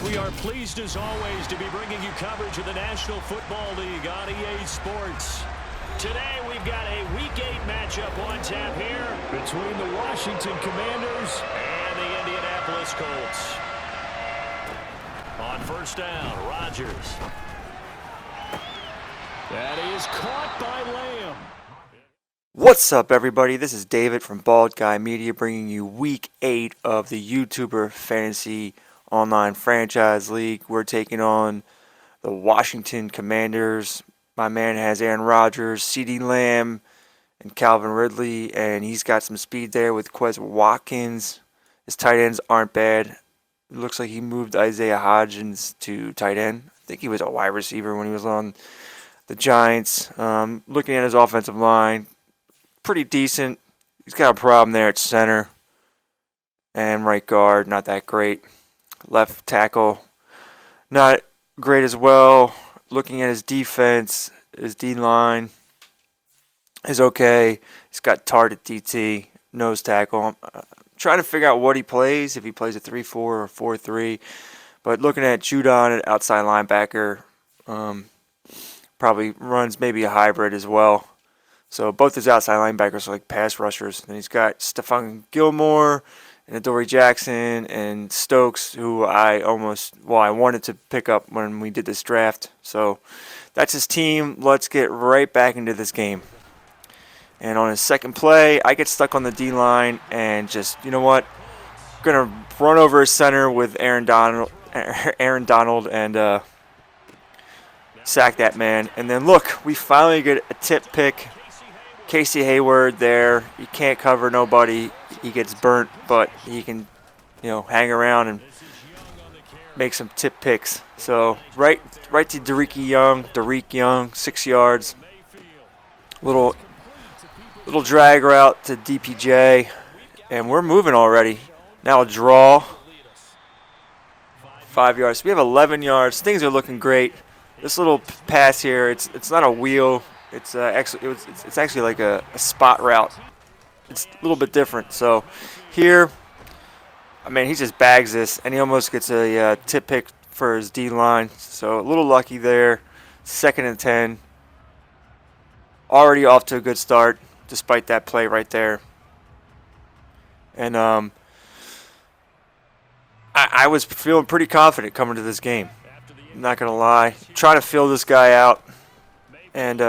We are pleased as always to be bringing you coverage of the National Football League on EA Sports. Today we've got a Week 8 matchup on tap here between the Washington Commanders and the Indianapolis Colts. On first down, Rodgers. That is caught by Lamb. What's up, everybody? This is David from Bald Guy Media bringing you Week 8 of the YouTuber Fantasy Online Franchise League. We're taking on the Washington Commanders. My man has Aaron Rodgers, CeeDee Lamb, and Calvin Ridley, and he's got some speed there with Quez Watkins. His tight ends aren't bad. It looks like he moved Isaiah Hodgins to tight end. I think he was a wide receiver when he was on the Giants. Looking at his offensive line, pretty decent. He's got a problem there at center and right guard, not that great. Left tackle, not great as well. Looking at his defense, his D-line is okay. He's got Tart at DT, nose tackle. I'm trying to figure out what he plays, if he plays a 3-4 or 4-3. But looking at Judon at outside linebacker, probably runs maybe a hybrid as well. So both his outside linebackers are like pass rushers. And he's got Stephon Gilmore and Adoree Jackson and Stokes, who I wanted to pick up when we did this draft. So that's his team. Let's get right back into this game. And on his second play, I get stuck on the D-line and just, you know what? I'm going to run over his center with Aaron Donald and sack that man. And then look, we finally get a tip pick. Casey Hayward there. He can't cover nobody. He gets burnt, but he can, hang around and make some tip picks. So right to Derek Young, 6 yards. Little drag route to DPJ, and we're moving already. Now a draw. 5 yards. We have 11 yards. Things are looking great. This little pass here, it's not a wheel. It's actually like a spot route. It's a little bit different. So here, he just bags this, and he almost gets a tip pick for his D-line. So a little lucky there. 2nd and 10. Already off to a good start, despite that play right there. And I was feeling pretty confident coming to this game. I'm not going to lie. Trying to fill this guy out. And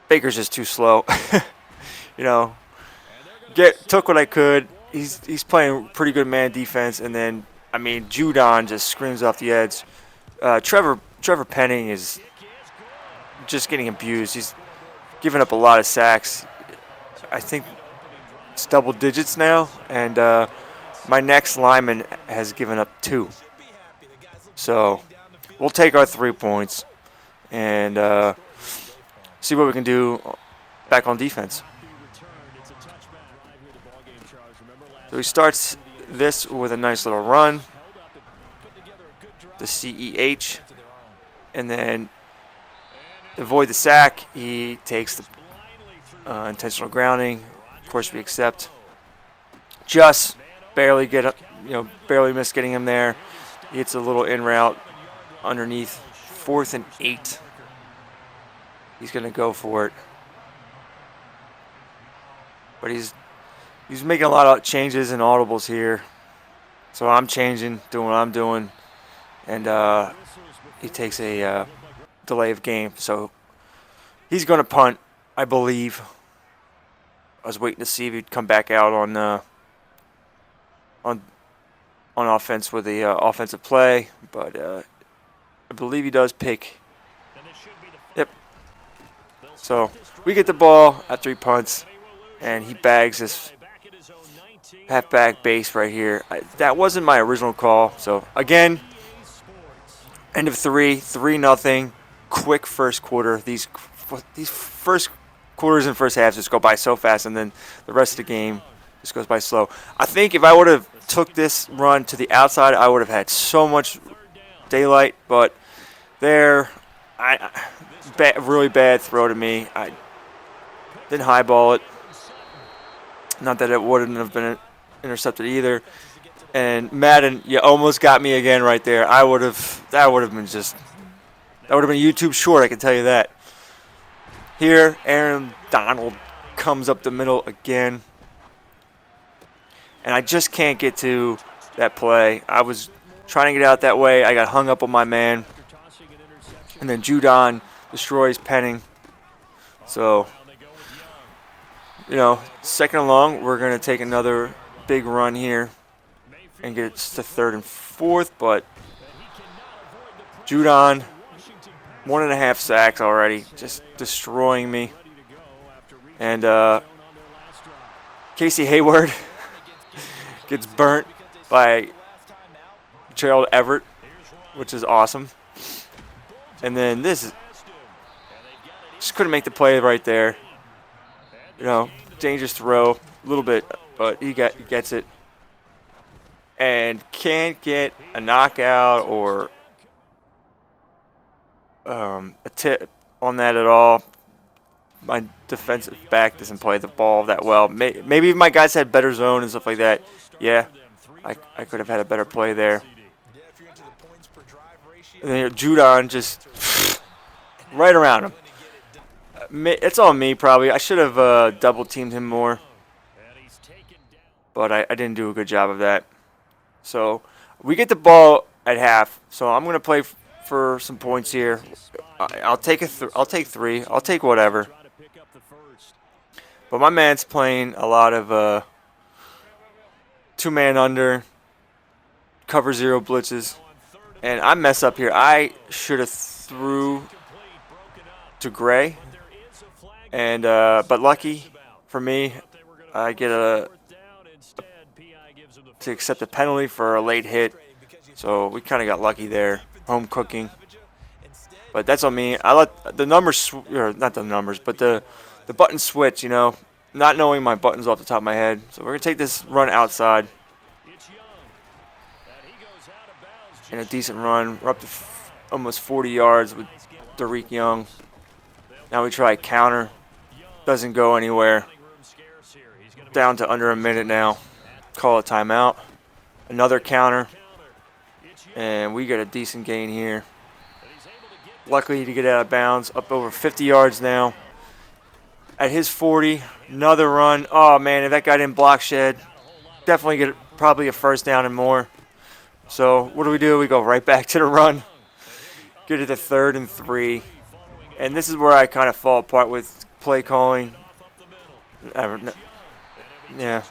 Baker's just too slow. Took what I could. He's playing pretty good man defense, and then Judon just screams off the edge. Trevor Penning is just getting abused. He's giving up a lot of sacks. I think it's double digits now, and my next lineman has given up 2. So we'll take our 3 points and see what we can do back on defense. So he starts this with a nice little run, the CEH, and then to avoid the sack, he takes the intentional grounding. Of course, we accept. Just barely miss getting him there. He hits a little in route underneath. 4th and 8. He's going to go for it. But he's making a lot of changes and audibles here. So I'm changing, doing what I'm doing. And he takes a delay of game. So he's going to punt, I believe. I was waiting to see if he'd come back out on offense with the offensive play. But I believe he does pick. Yep. So we get the ball after he punts, and he bags this halfback base right here. That wasn't my original call. So again, end of 3-0. Quick first quarter. These first quarters and first halves just go by so fast, and then the rest of the game just goes by slow. I think if I would have took this run to the outside, I would have had so much daylight, but there, really bad throw to me. I didn't highball it. Not that it wouldn't have been intercepted either. And Madden, you almost got me again right there. That would have been YouTube short, I can tell you that. Here, Aaron Donald comes up the middle again. And I just can't get to that play. I was trying to get out that way. I got hung up on my man. And then Judon destroys Penning. So, second and long, we're going to take another big run here and get it to third and fourth. But Judon, 1.5 sacks already, just destroying me. And Casey Hayward gets burnt by Gerald Everett, which is awesome. And then just couldn't make the play right there. Dangerous throw a little bit, but he gets it. And can't get a knockout or a tip on that at all. My defensive back doesn't play the ball that well. Maybe if my guys had better zone and stuff like that, yeah, I could have had a better play there. And then Judon just right around him. It's on me probably. I should have double teamed him more, but I didn't do a good job of that. So we get the ball at half. So I'm gonna play for some points here. I'll take I'll take 3. I'll take whatever. But my man's playing a lot of 2-man under, cover 0 blitzes, and I mess up here. I should have threw to Gray, and but lucky for me, I get to accept a penalty for a late hit. So we kind of got lucky there, home cooking. But that's on me. I let the numbers, or not the numbers, but the buttons switch, not knowing my buttons off the top of my head. So we're going to take this run outside. And a decent run. We're up to almost 40 yards with Derek Young. Now we try a counter. Doesn't go anywhere. Down to under a minute now. Call a timeout. Another counter. And we get a decent gain here. Luckily to get out of bounds. Up over 50 yards now. At his 40, another run. Oh, man, if that guy didn't block shed, definitely get probably a first down and more. So what do? We go right back to the run. Get it to 3rd and 3. And this is where I kind of fall apart with play calling. Yeah.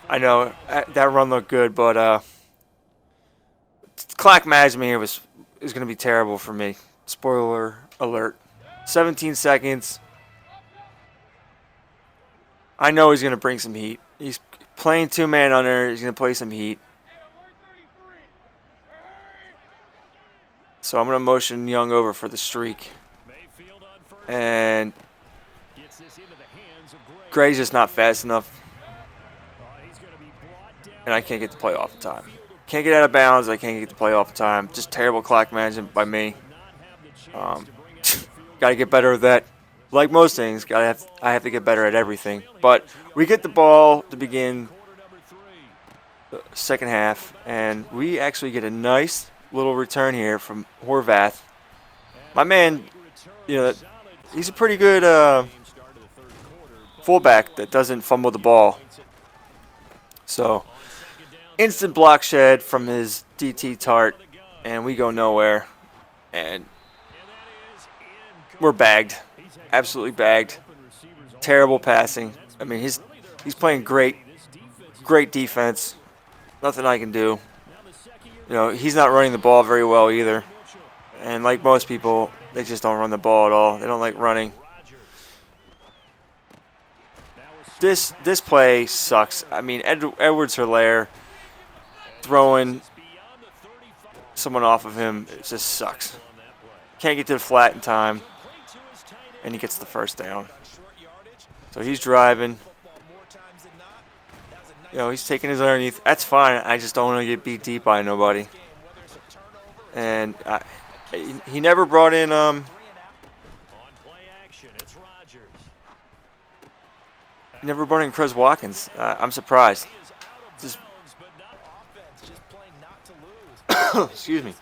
I know that run looked good, but clock management here is going to be terrible for me. Spoiler alert. 17 seconds. I know he's going to bring some heat. He's playing 2-man under. He's going to play some heat. So I'm going to motion Young over for the streak. And Gray's just not fast enough. And I can't get the play off the time. Can't get out of bounds. I can't get the play off the time. Just terrible clock management by me. Got to get better at that. Like most things, I have to get better at everything. But we get the ball to begin the second half, and we actually get a nice little return here from Horvath. My man, he's a pretty good fullback that doesn't fumble the ball. So, instant block shed from his DT tart, and we go nowhere. And we're bagged. Absolutely bagged. Terrible passing. I mean, he's playing great defense. Nothing I can do. He's not running the ball very well either. And like most people, they just don't run the ball at all. They don't like running. This play sucks. I mean, Edwards-Helaire throwing someone off of him, it just sucks. Can't get to the flat in time. And he gets the first down. So he's driving. He's taking his underneath. That's fine. I just don't want to get beat deep by nobody. And he never brought in Chris Watkins. I'm surprised. Excuse me.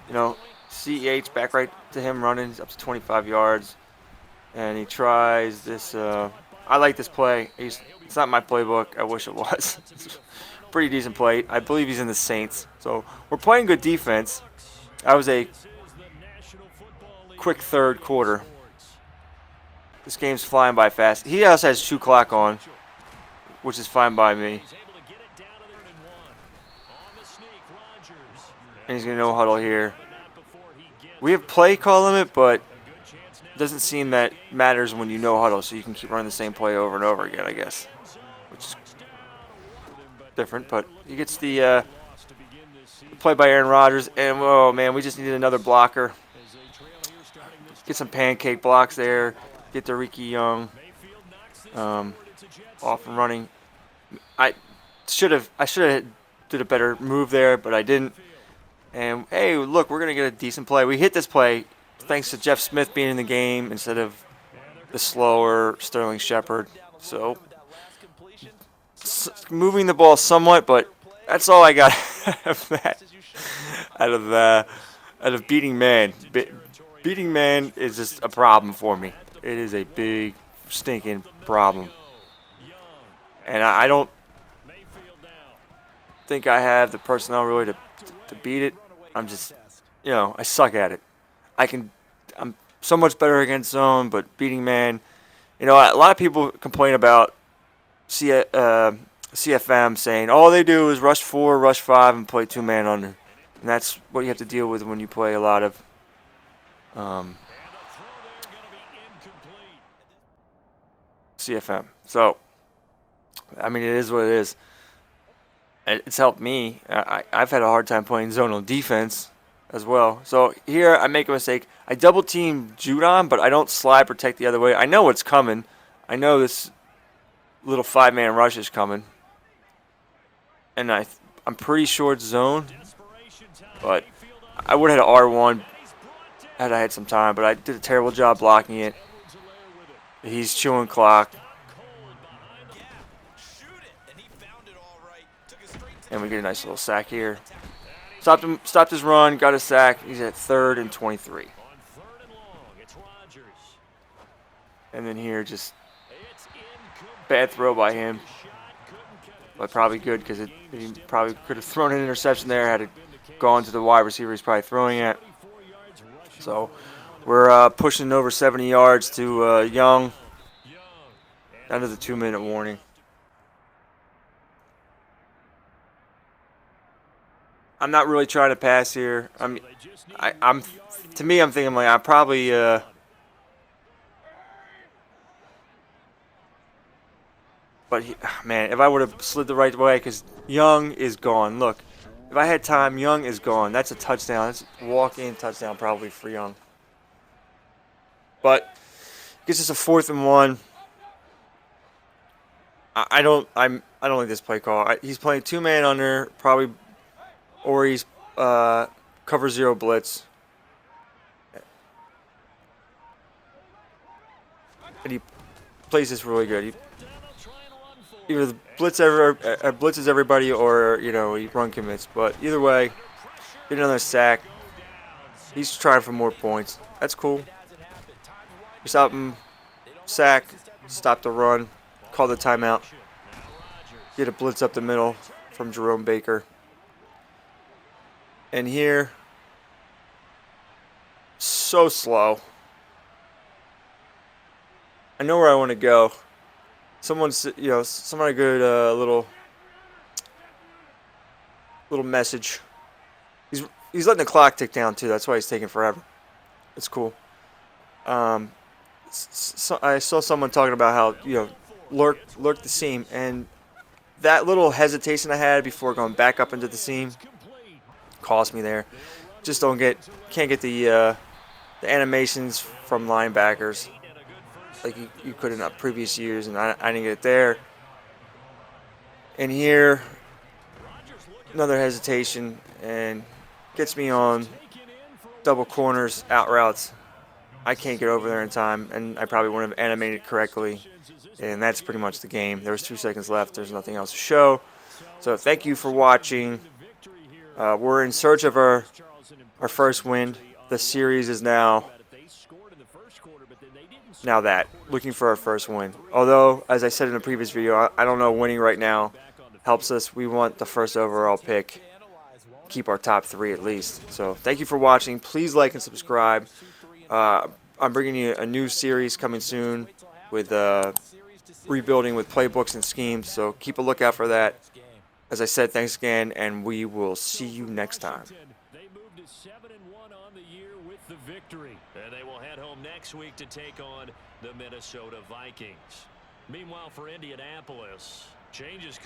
You know, CEH back right to him running. He's up to 25 yards. And he tries this. I like this play. It's not my playbook. I wish it was. It's a pretty decent play. I believe he's in the Saints. So we're playing good defense. That was a quick third quarter. This game's flying by fast. He also has 2 clock on, which is fine by me. And he's going to no huddle here. We have play call limit, but it doesn't seem that matters when you no huddle, so you can keep running the same play over and over again, I guess. Which is different, but he gets the play by Aaron Rodgers. And, oh, man, we just needed another blocker. Get some pancake blocks there. Get to Ricky Young off and running. I should have did a better move there, but I didn't. And, hey, look, we're going to get a decent play. We hit this play thanks to Jeff Smith being in the game instead of the slower Sterling Shepard. So, moving the ball somewhat, but that's all I got out of beating man. Beating man is just a problem for me. It is a big, stinking problem. And I don't think I have the personnel really to beat it. I'm just, I suck at it. I'm so much better against zone, but beating man, a lot of people complain about CFM saying all they do is rush 4, rush 5, and play 2-man under. And that's what you have to deal with when you play a lot of CFM. So, I mean, it is what it is. It's helped me. I've had a hard time playing zonal defense as well. So here I make a mistake. I double team Judon, but I don't slide protect the other way. I know what's coming. I know this little 5-man rush is coming. And I'm pretty sure it's zone. But I would have had an R1 had I had some time, but I did a terrible job blocking it. He's chewing clock. And we get a nice little sack here. Stopped his run, got a sack. He's at 3rd and 23. And then here, just bad throw by him. But probably good because he probably could have thrown an interception there had it gone to the wide receiver he's probably throwing at. So we're pushing over 70 yards to Young. Down to the 2-minute warning. I'm not really trying to pass here. I'm thinking like I probably but man, if I would have slid the right way, because Young is gone. Look, if I had time, Young is gone. That's a touchdown. That's a walk-in touchdown probably for Young. But gets us a 4th and 1. I don't like this play call. He's playing 2-man under probably. Or he's cover 0 blitz. And he plays this really good. He either blitzes everybody or, he run commits. But either way, get another sack. He's trying for more points. That's cool. We stop him, sack, stop the run, call the timeout. Get a blitz up the middle from Jerome Baker. And here, so slow. I know where I want to go. Someone's, somebody good little message. He's letting the clock tick down too. That's why he's taking forever. It's cool. I saw someone talking about how lurk the seam, and that little hesitation I had before going back up into the seam cost me there. Just can't get the animations from linebackers like you could in previous years, and I didn't get it there. And here, another hesitation, and gets me on double corners, out routes. I can't get over there in time, and I probably wouldn't have animated correctly. And that's pretty much the game. There was 2 seconds left. There's nothing else to show. So thank you for watching. We're in search of our first win. The series is now that, looking for our first win. Although, as I said in the previous video, I don't know, winning right now helps us. We want the first overall pick, keep our top 3 at least. So thank you for watching. Please like and subscribe. I'm bringing you a new series coming soon with rebuilding with playbooks and schemes, so keep a lookout for that. As I said, thanks again, and we will see you next time. They moved to 7-1 on the year with the victory, and they will head home next week to take on the Minnesota Vikings. Meanwhile, for Indianapolis, changes